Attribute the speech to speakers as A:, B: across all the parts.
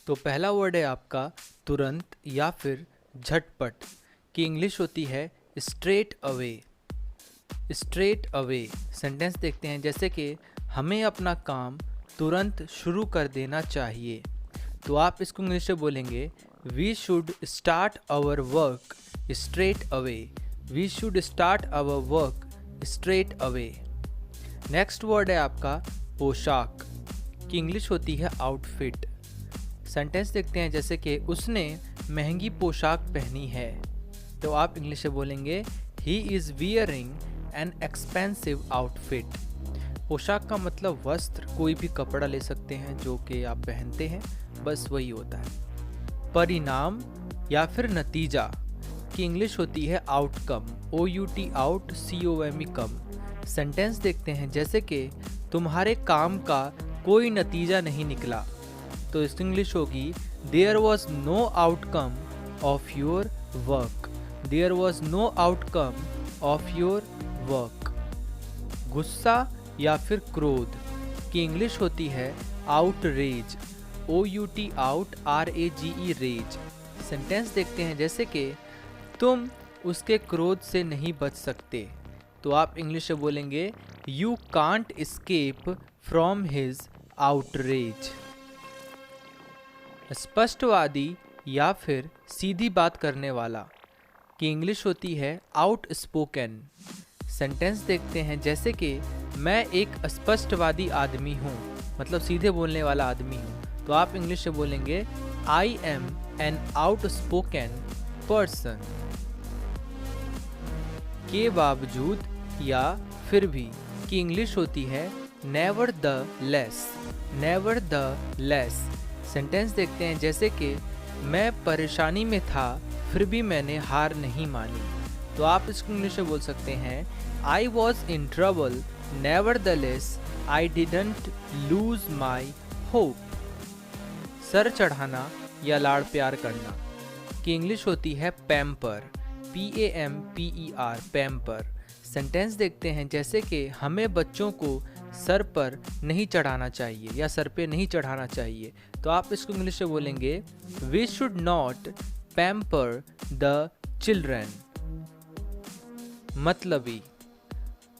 A: तो पहला वर्ड है आपका तुरंत या फिर झटपट, की इंग्लिश होती है straight away. Straight away sentence देखते हैं, जैसे कि हमें अपना काम तुरंत शुरू कर देना चाहिए। तो आप इसको इंग्लिश में बोलेंगे we should start our work straight away. We should start our work straight away. Next word है आपका पोशाक, की इंग्लिश होती है आउटफिट। सेंटेंस देखते हैं, जैसे कि उसने महंगी पोशाक पहनी है। तो आप इंग्लिश में बोलेंगे he is wearing an expensive outfit. पोशाक का मतलब वस्त्र, कोई भी कपड़ा ले सकते हैं जो कि आप पहनते हैं, बस वही होता है। परिणाम या फिर नतीजा, की इंग्लिश होती है आउटकम। OUT आउट COME कम। सेंटेंस देखते हैं, जैसे कि तुम्हारे काम का कोई नतीजा नहीं निकला। तो इसकी इंग्लिश होगी there was no outcome of your work. There was no outcome of your work. गुस्सा या फिर क्रोध, की इंग्लिश होती है outrage. OUT out RAGE rage. Sentence देखते हैं, जैसे कि तुम उसके क्रोध से नहीं बच सकते। तो आप इंग्लिश में बोलेंगे you can't escape from his outrage. स्पष्टवादी या फिर सीधी बात करने वाला, की इंग्लिश होती है आउटस्पोकन। सेंटेंस देखते हैं, जैसे कि मैं एक स्पष्टवादी आदमी हूँ, मतलब सीधे बोलने वाला आदमी हूँ। तो आप इंग्लिश में बोलेंगे I am an outspoken person. के बावजूद या फिर भी, की इंग्लिश होती है nevertheless. Nevertheless. Sentence देखते हैं, जैसे कि मैं परेशानी में था फिर भी मैंने हार नहीं मानी। तो आप इसको इंग्लिश में बोल सकते हैं I was in trouble never the less I didn't lose my hope. Sir चढ़ाना या लाड़ प्यार करना, की इंग्लिश होती है पैम्पर। PAMPER pamper. सेंटेंस देखते हैं, जैसे कि हमें बच्चों को सर पर नहीं चढ़ाना चाहिए या सर पे नहीं चढ़ाना चाहिए। तो आप इसको इंग्लिश में बोलेंगे we should not pamper the children. मतलबी,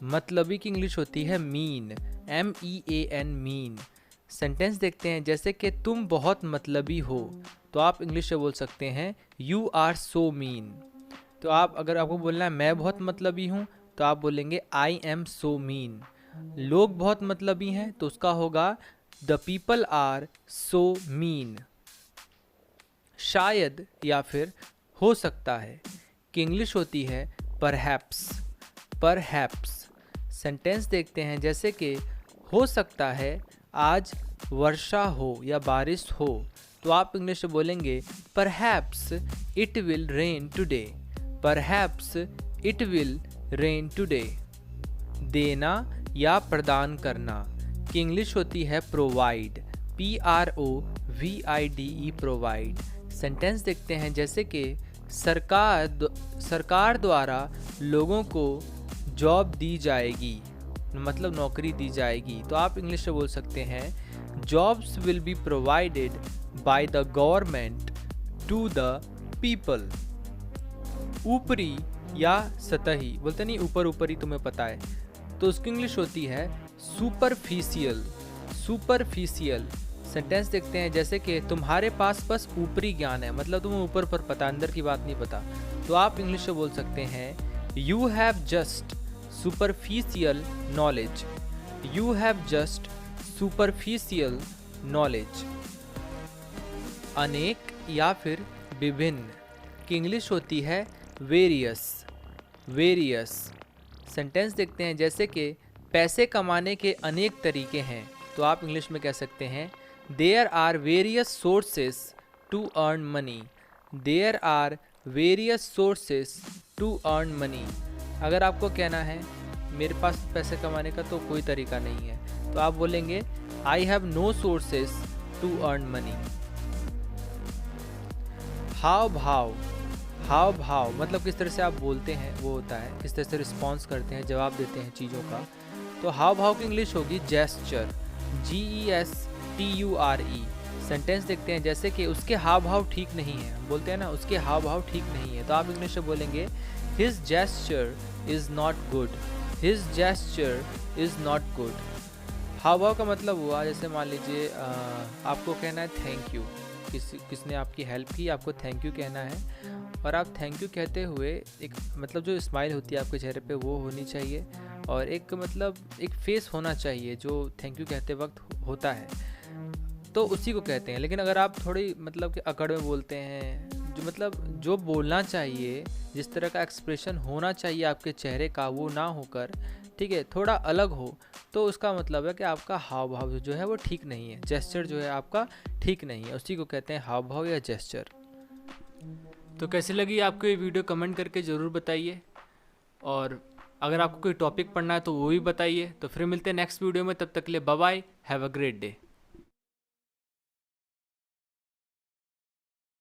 A: मतलबी की इंग्लिश होती है मीन। MEAN mean. सेंटेंस देखते हैं, जैसे कि तुम बहुत मतलबी हो। तो आप इंग्लिश में बोल सकते हैं यू आर सो मीन। तो आप अगर आपको बोलना है मैं बहुत मतलबी हूँ, तो आप बोलेंगे आई एम सो मीन। लोग बहुत मतलबी हैं, तो उसका होगा the people are so mean. शायद या फिर हो सकता है, की इंग्लिश होती है परहैप्स। परहैप्स। सेंटेंस देखते हैं, जैसे कि हो सकता है आज वर्षा हो या बारिश हो। तो आप इंग्लिश में बोलेंगे perhaps it will rain today. Perhaps it will rain today. देना या प्रदान करना, की इंग्लिश होती है प्रोवाइड। PROVIDE provide. सेंटेंस देखते हैं, जैसे कि सरकार द्वारा लोगों को जॉब दी जाएगी, मतलब नौकरी दी जाएगी। तो आप इंग्लिश में बोल सकते हैं jobs will be provided by the government to the people. ऊपरी या सतही, बोलते नहीं ऊपर ऊपरी, तुम्हें पता है, तो उसकी इंग्लिश होती है सुपरफिशियल। सुपरफिशियल। सेंटेंस देखते हैं, जैसे कि तुम्हारे पास बस ऊपरी ज्ञान है, मतलब तुम्हें ऊपर पर पता, अंदर की बात नहीं पता। तो आप इंग्लिश में बोल सकते हैं you have just superficial knowledge. You have just superficial knowledge. अनेक या फिर विभिन्न, की इंग्लिश होती है वेरियस। वेरियस। सेंटेंस देखते हैं, जैसे कि पैसे कमाने के अनेक तरीके हैं। तो आप इंग्लिश में कह सकते हैं there are various sources to earn money. There are various sources to earn money. अगर आपको कहना है मेरे पास पैसे कमाने का तो कोई तरीका नहीं है, तो आप बोलेंगे I have no sources to earn money. हाव भाव। हाव भाव मतलब किस तरह से आप बोलते हैं वो होता है, किस तरह से रिस्पॉन्स करते हैं, जवाब देते हैं चीज़ों का। तो हाव भाव की इंग्लिश होगी जेस्चर। GESTURE। सेंटेंस देखते हैं जैसे कि उसके हाव भाव ठीक नहीं है, हम बोलते हैं ना उसके हाव भाव ठीक नहीं है, तो आप इंग्लिश में बोलेंगे his gesture is not good, his gesture is not good. हाव भाव का मतलब हुआ जैसे मान लीजिए आपको कहना है थैंक यू, किसने आपकी हेल्प की, आपको थैंक यू कहना है, और आप थैंक यू कहते हुए एक मतलब जो स्माइल होती है आपके चेहरे पे वो होनी चाहिए, और एक मतलब एक फेस होना चाहिए जो थैंक यू कहते वक्त होता है, तो उसी को कहते हैं। लेकिन अगर आप थोड़ी मतलब कि अकड़ में बोलते हैं, जो मतलब जो बोलना चाहिए, जिस तरह का एक्सप्रेशन होना चाहिए आपके चेहरे का वो ना होकर, ठीक है, थोड़ा अलग हो, तो उसका मतलब है कि आपका हाव भाव जो है वो ठीक नहीं है, जेस्चर जो है आपका ठीक नहीं है, उसी को कहते हैं हाव भाव या जेस्चर। तो कैसी लगी आपको ये वीडियो कमेंट करके ज़रूर बताइए, और अगर आपको कोई टॉपिक पढ़ना है तो वो भी बताइए। तो फिर मिलते हैं नेक्स्ट वीडियो में, तब तक के लिए bye bye, have a great day.